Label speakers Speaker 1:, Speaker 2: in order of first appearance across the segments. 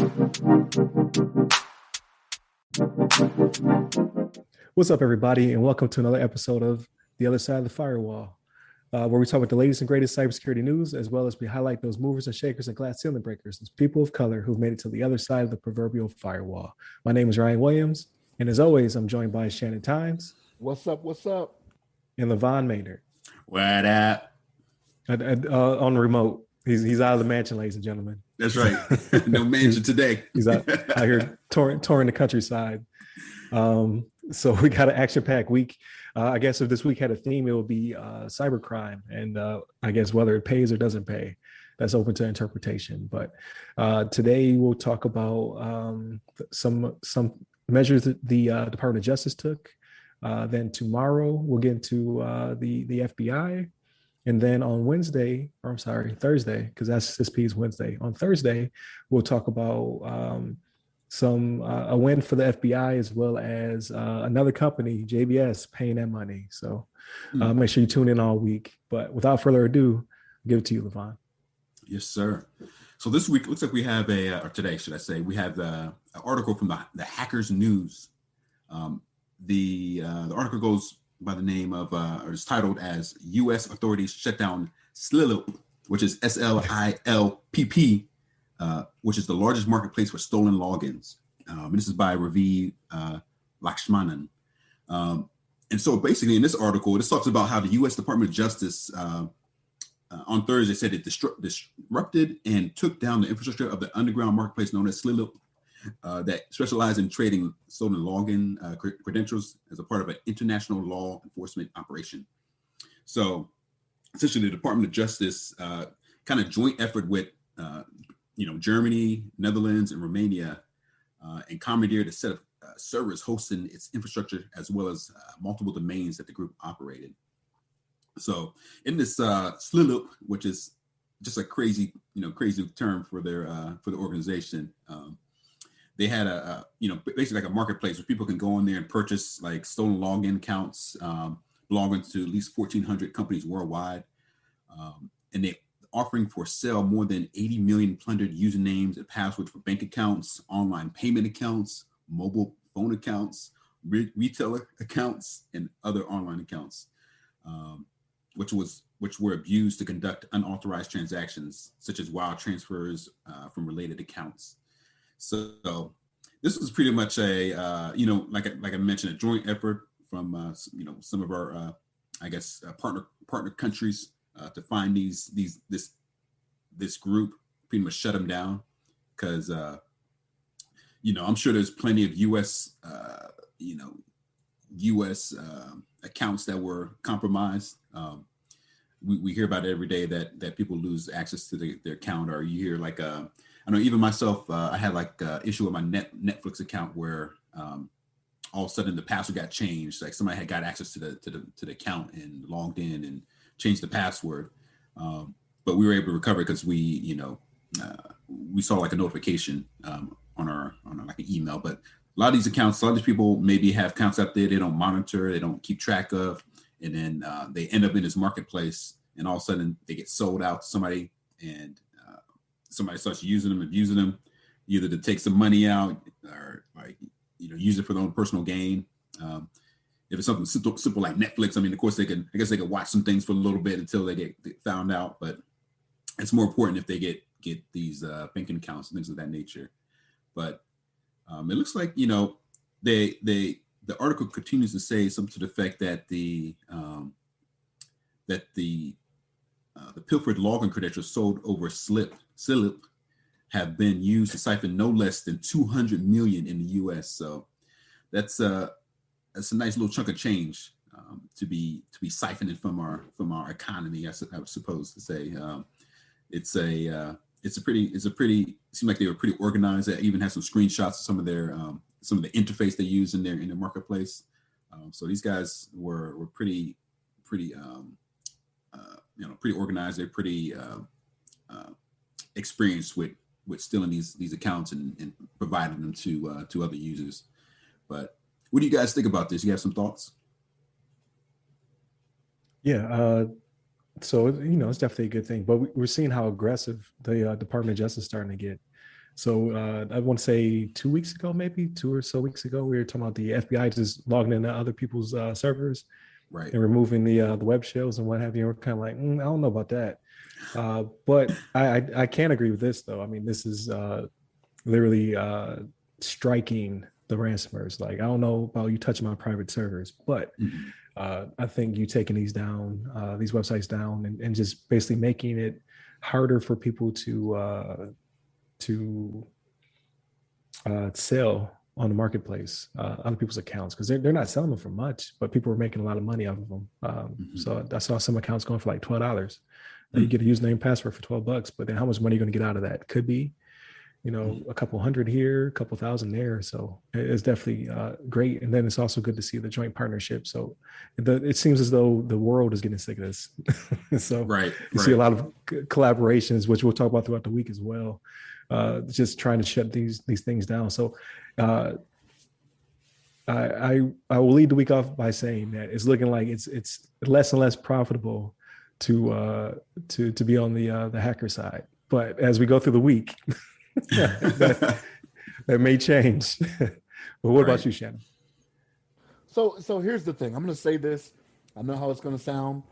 Speaker 1: What's up, everybody, and welcome to another episode of The Other Side of the Firewall, where we talk about the latest and greatest cybersecurity news, as well as we highlight those movers and shakers and glass ceiling breakers, those people of color who've made it to the other side of the proverbial firewall. My name is Ryan Williams, and as always, I'm joined by Shannon Times.
Speaker 2: What's up? What's up?
Speaker 1: And LeVon Maynard.
Speaker 3: What up?
Speaker 1: On the remote. He's out of the mansion, ladies and gentlemen.
Speaker 3: That's right. No mansion today.
Speaker 1: He's out here touring the countryside. So we got an action-packed week. I guess if this week had a theme, it would be cybercrime, and I guess whether it pays or doesn't pay, that's open to interpretation. But today we'll talk about some measures that the Department of Justice took. Then tomorrow we'll get into the FBI, and then on Thursday, because that's CISP's Wednesday. On Thursday, we'll talk about a win for the FBI, as well as another company, JBS, paying that money. So make sure you tune in all week. But without further ado, I'll give it to you, LeVon.
Speaker 3: Yes, sir. So this week looks like we have or today, should I say, we have an article from the Hackers News. The article goes by the name of, or is titled as U.S. Authorities Shut Down Slilpp, which is SLILPP, which is the largest marketplace for stolen logins. And this is by Ravi Lakshmanan. And so basically in this article, this talks about how the U.S. Department of Justice on Thursday said it disrupted and took down the infrastructure of the underground marketplace known as Slilpp that specialized in trading stolen login credentials as a part of an international law enforcement operation. So essentially the Department of Justice kind of joint effort with Germany, Netherlands, and Romania, and commandeered a set of servers hosting its infrastructure, as well as multiple domains that the group operated. So in this Slilpp, which is just a crazy term for the organization, they had basically like a marketplace where people can go in there and purchase like stolen login accounts belonging to at least 1,400 companies worldwide, and they offering for sale more than 80 million plundered usernames and passwords for bank accounts, online payment accounts, mobile phone accounts, retailer accounts, and other online accounts, which were abused to conduct unauthorized transactions, such as wire transfers from related accounts. So this was pretty much a like I mentioned, a joint effort from some of our partner countries to find this group, pretty much shut them down, because I'm sure there's plenty of U.S. Accounts that were compromised. We hear about it every day that people lose access to their account, or you hear I know even myself, I had issue with my Netflix account where all of a sudden the password got changed. Like somebody had got access to the account and logged in and changed the password. But we were able to recover because we saw like a notification on our like an email. But a lot of these accounts, a lot of these people maybe have accounts out there they don't monitor, they don't keep track of, and then they end up in this marketplace, and all of a sudden they get sold out to somebody, and somebody starts using them, abusing them, either to take some money out or use it for their own personal gain. If it's something simple like Netflix, I mean, of course I guess they can watch some things for a little bit until they get found out, but it's more important if they get these banking accounts and things of that nature. But it looks like, the article continues to say something to the effect that the pilfered login credentials sold over Slilpp have been used to siphon no less than 200 million in the U.S. So that's a nice little chunk of change to be siphoning from our economy. I would suppose to say it's a pretty seemed like they were pretty organized. They even had some screenshots of some of the interface they use in their marketplace. So these guys were pretty organized. They're pretty experienced with stealing these accounts and providing them to other users. But what do you guys think about this? You have some thoughts?
Speaker 1: Yeah. So, it's definitely a good thing, but we're seeing how aggressive the Department of Justice is starting to get. So I want to say 2 weeks ago, maybe 2 or so weeks ago, we were talking about the FBI just logging into other people's servers,
Speaker 3: Right.
Speaker 1: and removing the web shells and what have you. We're kind of like, I don't know about that. But I can't agree with this though. I mean, this is literally striking the ransomers. Like, I don't know about you touching my private servers, but I think you taking these down, these websites down, and just basically making it harder for people to sell on the marketplace other people's accounts, because they're not selling them for much, but people are making a lot of money off of them. So I saw some accounts going for like $12. You get a username and password for $12, but then how much money are you going to get out of that? Could be, a couple hundred here, a couple thousand there. So it's definitely great. And then it's also good to see the joint partnership. So it seems as though the world is getting sick of this. So you see a lot of collaborations, which we'll talk about throughout the week as well. Just trying to shut these things down. So I will lead the week off by saying that it's looking like it's less and less profitable to be on the hacker side. But as we go through the week, that may change. But what about you, Shannon?
Speaker 2: So here's the thing. I'm going to say this. I know how it's going to sound,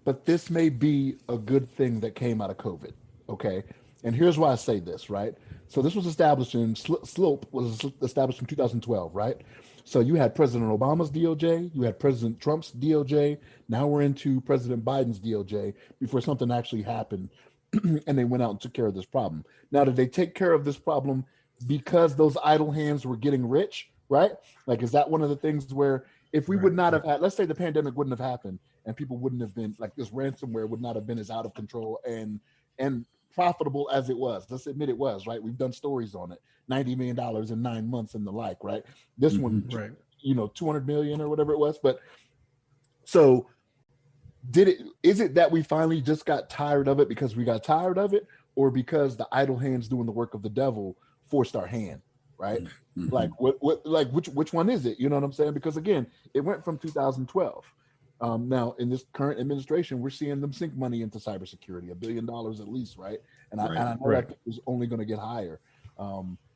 Speaker 2: but this may be a good thing that came out of COVID. Okay. And here's why I say this, right? So this was established Slilpp was established in 2012, right? So you had President Obama's DOJ, you had President Trump's DOJ. Now we're into President Biden's DOJ before something actually happened. And they went out and took care of this problem. Now, did they take care of this problem because those idle hands were getting rich, right? Like, is that one of the things where if we would not have had, let's say the pandemic wouldn't have happened and people wouldn't have been, like, this ransomware would not have been as out of control and profitable as it was. Let's admit it was, right? We've done stories on it, $90 million in 9 months and the like, right? This one, right, 200 million or whatever it was. But so is it that we finally just got tired of it because we got tired of it, or because the idle hands doing the work of the devil forced our hand, right? Like which one is it? You know what I'm saying? Because again, it went from 2012. Now in this current administration, we're seeing them sink money into cybersecurity, $1 billion at least, right? And I know that is only going to get higher.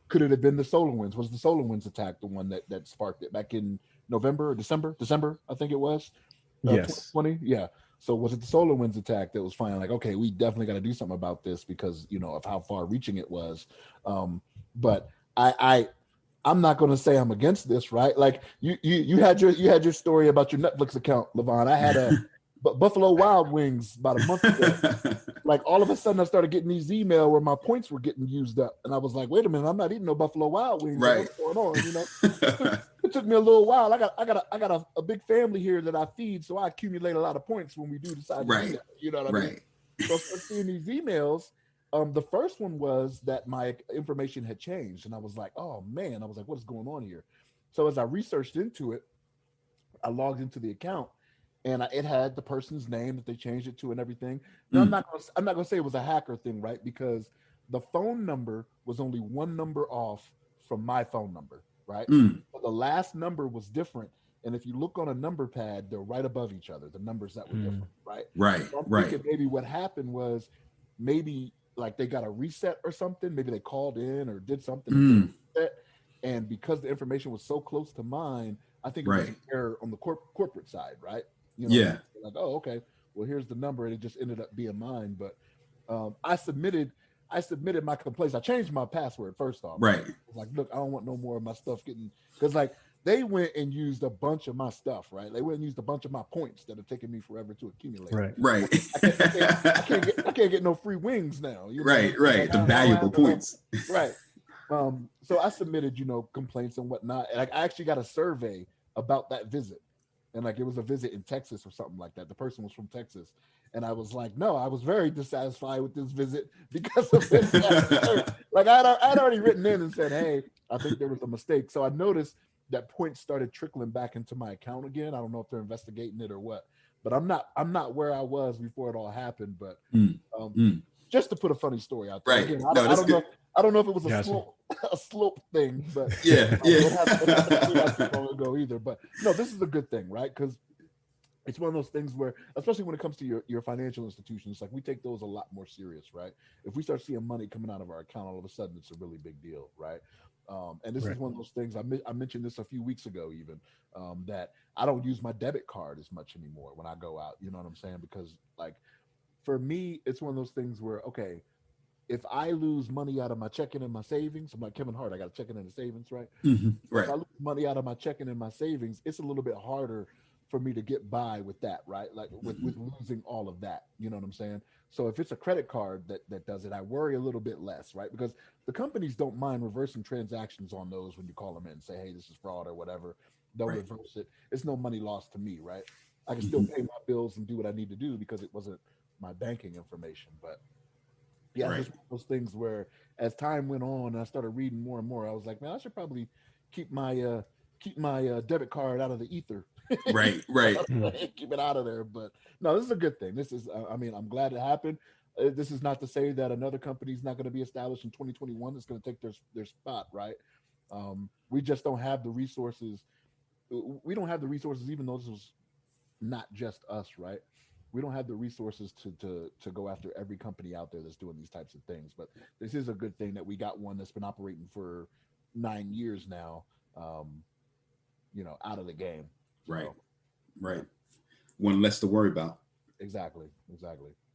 Speaker 2: Could it have been the SolarWinds? Was the SolarWinds attack the one that sparked it back in November or December, I think it was?
Speaker 1: Yes.
Speaker 2: 2020? Yeah. So was it the SolarWinds attack that was finally like, okay, we definitely got to do something about this because, of how far reaching it was. But I'm not going to say I'm against this, right? Like you had your story about your Netflix account, LeVon. I had a Buffalo Wild Wings about a month ago. Like all of a sudden I started getting these emails where my points were getting used up. And I was like, wait a minute, I'm not eating no Buffalo Wild Wings.
Speaker 3: Right.
Speaker 2: What's going on? It took me a little while. I got a big family here that I feed, so I accumulate a lot of points when we do decide to do that. You know what I mean? So I started seeing these emails. The first one was that my information had changed, and I was like, oh man, I was like, what is going on here? So as I researched into it, I logged into the account, and it had the person's name that they changed it to and everything. Now, I'm not gonna say it was a hacker thing, right? Because the phone number was only one number off from my phone number, right? But the last number was different. And if you look on a number pad, they're right above each other, the numbers that were different, right? So I'm thinking maybe what happened was maybe like they got a reset or something. Maybe they called in or did something. And because the information was so close to mine, I think it was an error on the corporate side, right? Like, oh, okay, well, here's the number, and it just ended up being mine. But I submitted my complaints. I changed my password first off.
Speaker 3: Right.
Speaker 2: I was like, look, I don't want no more of my stuff getting, because like they went and used a bunch of my stuff, right? They went and used a bunch of my points that have taken me forever to accumulate.
Speaker 3: Right.
Speaker 2: I can't get no free wings now.
Speaker 3: Right. The valuable points.
Speaker 2: Right. So I submitted, complaints and whatnot. And I actually got a survey about that visit. And like it was a visit in Texas or something like that. The person was from Texas. And I was like, no, I was very dissatisfied with this visit because of this. Like I'd already written in and said, hey, I think there was a mistake. So I noticed that points started trickling back into my account again. I don't know if they're investigating it or what, but I'm not where I was before it all happened. But just to put a funny story out there.
Speaker 3: Right.
Speaker 2: Again,
Speaker 3: I
Speaker 2: don't know if it was a Slilpp thing, but
Speaker 3: it
Speaker 2: happened long ago either. But no, this is a good thing, right? Because it's one of those things where, especially when it comes to your financial institutions, like we take those a lot more serious, right? If we start seeing money coming out of our account, all of a sudden it's a really big deal, right? And this is
Speaker 1: Right.
Speaker 2: one of those things I mentioned this a few weeks ago, even that I don't use my debit card as much anymore when I go out. You know what I'm saying? Because like for me, it's one of those things where okay, if I lose money out of my checking and my savings, I'm like Kevin Hart, I got a checking and a savings, right? So if
Speaker 3: Right.
Speaker 2: I lose money out of my checking and my savings, it's a little bit harder for me to get by with that, right? Like with losing all of that, you know what I'm saying? So if it's a credit card that does it, I worry a little bit less, right? Because the companies don't mind reversing transactions on those when you call them in and say, hey, this is fraud or whatever. They'll
Speaker 3: Right.
Speaker 2: reverse it. It's no money lost to me, right? I can still
Speaker 3: Mhm.
Speaker 2: pay my bills and do what I need to do because it wasn't my banking information. But yeah, it's
Speaker 3: Right.
Speaker 2: just one of those things where as time went on and I started reading more and more, I was like, man, I should probably keep my debit card out of the ether.
Speaker 3: Right. Right.
Speaker 1: Mm.
Speaker 2: Keep it out of there. But no, this is a good thing. This is, I mean, I'm glad it happened. This is not to say that another company is not going to be established in 2021. It's going to take their spot, right? We just don't have the resources. We don't have the resources, even though this was not just us, right? We don't have the resources to go after every company out there that's doing these types of things. But this is a good thing that we got one that's been operating for 9 years now. Out of the game.
Speaker 3: Right.
Speaker 2: So,
Speaker 3: Right. One less to worry about.
Speaker 2: exactly.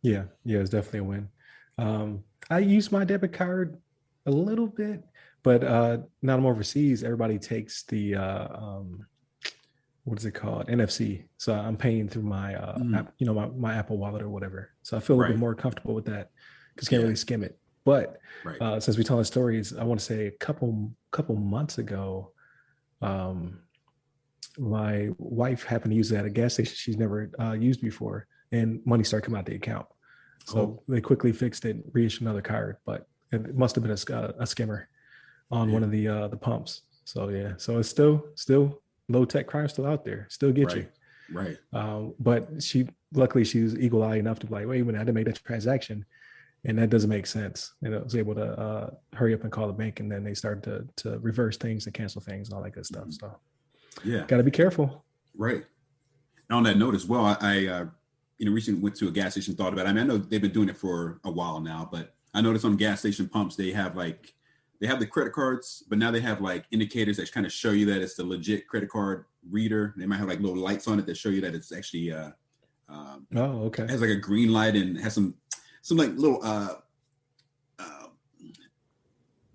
Speaker 1: Yeah, it's definitely a win. I use my debit card a little bit, but now I'm overseas. Everybody takes the what is it called? NFC. So I'm paying through my app, my Apple Wallet or whatever. So I feel a little bit
Speaker 3: Right.
Speaker 1: more comfortable with that because can't
Speaker 3: Yeah.
Speaker 1: really skim it. But
Speaker 3: Right.
Speaker 1: since we're telling stories, I want to say a couple months ago, um, my wife happened to use it at a gas station she's never used before, and money started coming out the account. So they quickly fixed it, reissued another card, but it must have been a skimmer on one of the pumps. So yeah, so it's still low tech crime still out there, still get you.
Speaker 3: Right.
Speaker 1: But luckily she was eagle eye enough to be like, wait a minute, I didn't make that transaction, and that doesn't make sense. And I was able to hurry up and call the bank, and then they started to reverse things and cancel things and all that good stuff. So
Speaker 3: yeah,
Speaker 1: got to be careful.
Speaker 3: Right. And on that note as well, I recently went to a gas station, thought about it. I mean, I know they've been doing it for a while now, but I noticed on gas station pumps, they have the credit cards, but now they have like indicators that kind of show you that it's the legit credit card reader. They might have like little lights on it that show you that it's actually
Speaker 1: Okay.
Speaker 3: has like a green light and has some like little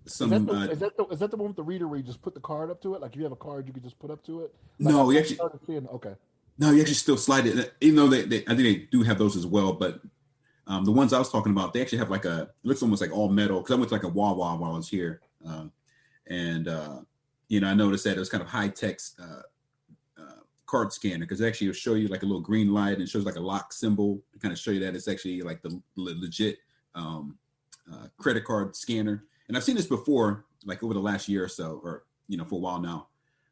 Speaker 3: some
Speaker 2: Is that the one with the reader where you just put the card up to it? Like if you have a card, you could just put up to it. Like
Speaker 3: no,
Speaker 2: I
Speaker 3: you actually
Speaker 2: started seeing. Okay.
Speaker 3: no, you actually still slide it. Even though I think they do have those as well, but the ones I was talking about, they actually have like it looks almost like all metal. Because I went to like a Wawa while I was here, and I noticed that it was kind of high tech card scanner because actually it'll show you like a little green light and it shows like a lock symbol to kind of show you that it's actually like the legit credit card scanner. And I've seen this before, like over the last year or so, or for a while now.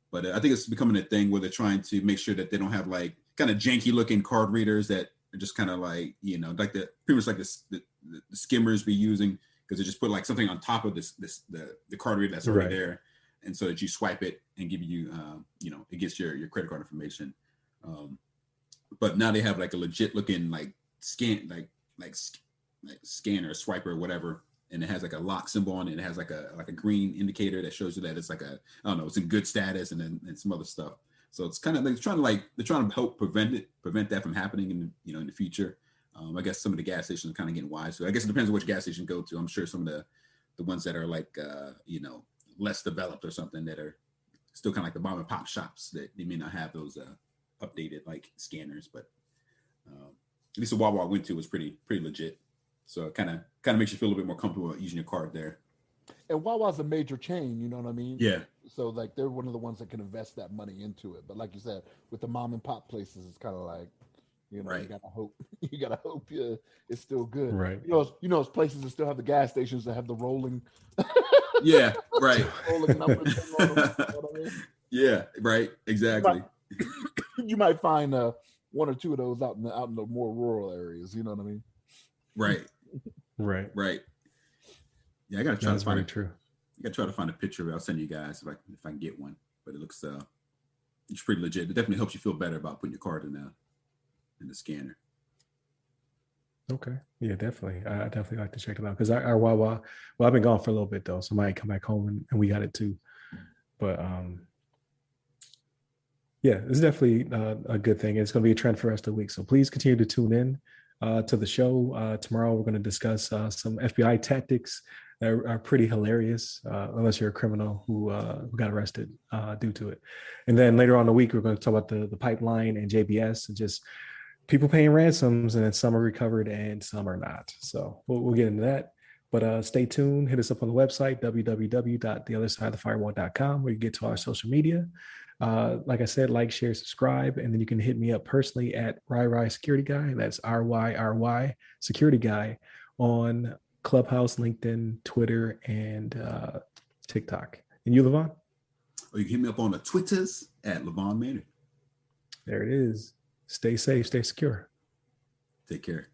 Speaker 3: But I think it's becoming a thing where they're trying to make sure that they don't have like kind of janky looking card readers that are just kind of like like pretty much like the skimmers be using, because they just put like something on top of the card reader that's already there, and so that you swipe it and give you it gets your credit card information. But now they have like a legit looking like scan like scanner, swiper, or whatever. And it has like a lock symbol on it. It has like a green indicator that shows you that it's like it's in good status, and some other stuff. So it's kind of like they're trying to help prevent that from happening in the future. I guess some of the gas stations are kind of getting wise. So I guess it depends on which gas station you go to. I'm sure some of the ones that are like less developed or something that are still kind of like the mom and pop shops that they may not have those updated like scanners. But at least the Wawa I went to was pretty legit. So it kind of makes you feel a little bit more comfortable about using your card there.
Speaker 2: And Wawa's a major chain, you know what I mean?
Speaker 3: Yeah.
Speaker 2: So like they're one of the ones that can invest that money into it. But like you said, with the mom and pop places, it's kind of like,
Speaker 3: right.
Speaker 2: You gotta hope it's still good.
Speaker 1: Right.
Speaker 2: Those places that still have the gas stations that have the rolling.
Speaker 3: Yeah. Right.
Speaker 2: rolling numbers on them, you know what I mean?
Speaker 3: Yeah. Right. Exactly.
Speaker 2: You might find one or two of those out in the more rural areas. You know what I mean?
Speaker 3: Right.
Speaker 1: Right.
Speaker 3: Yeah, I gotta try to find
Speaker 1: it. True.
Speaker 3: I gotta try to find a picture of it. I'll send you guys if I can get one. But it looks it's pretty legit. It definitely helps you feel better about putting your card in there. and the scanner.
Speaker 1: Okay. Yeah, definitely. I definitely like to check it out because our Wawa, well, I've been gone for a little bit though, so I might come back home and we got it too. But yeah, it's definitely a good thing. It's going to be a trend for the rest of the week. So please continue to tune in to the show. Tomorrow, we're going to discuss some FBI tactics that are pretty hilarious, unless you're a criminal who got arrested due to it. And then later on in the week, we're going to talk about the pipeline and JBS and just people paying ransoms, and then some are recovered and some are not. So we'll get into that. But stay tuned. Hit us up on the website, www.theothersideofthefirewall.com, where you get to our social media. Like I said, like, share, subscribe, and then you can hit me up personally at RyRy Security Guy. That's RYRY Security Guy on Clubhouse, LinkedIn, Twitter, and TikTok. And you, LeVon?
Speaker 3: Or you can hit me up on the Twitters at LeVon Maynard.
Speaker 1: There it is. Stay safe, stay secure.
Speaker 3: Take care.